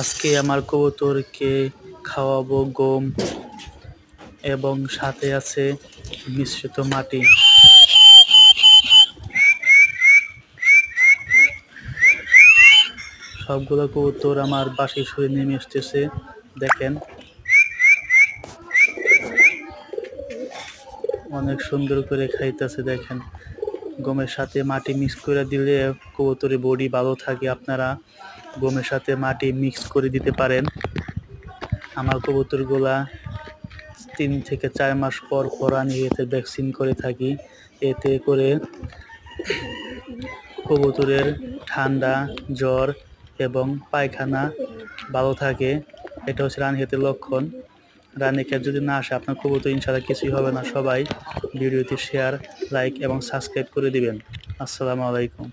আজকে আমার কবুতরকে খাওয়াবো গম এবং সাথে আছে মিশ্রিত মাটি। সবগুলো কবুতর আমার বাসায় সরে নেমে আসতেছে, দেখেন অনেক সুন্দর করে খাইতেছে। দেখেন গমের সাথে মাটি মিক্স করে দিলে কবুতরের বডি ভালো থাকে। আপনারা গমের সাথে মাটি মিক্স করে দিতে পারেন। আমার কবুতরগুলা 3 থেকে 4 মাস পর পর আমি এতে ভ্যাকসিন করে থাকি। এতে করে কবুতরের ঠান্ডা, জ্বর এবং পায়খানা ভালো থাকে। এটা হচ্ছে রানীক্ষেতের লক্ষণ। রানীক্ষেত যদি না আসে আপনার কবুতর ইনশাআল্লাহ কিছুই হবে না। সবাই ভিডিওটি শেয়ার, লাইক এবং সাবস্ক্রাইব করে দিবেন। আসসালামু আলাইকুম।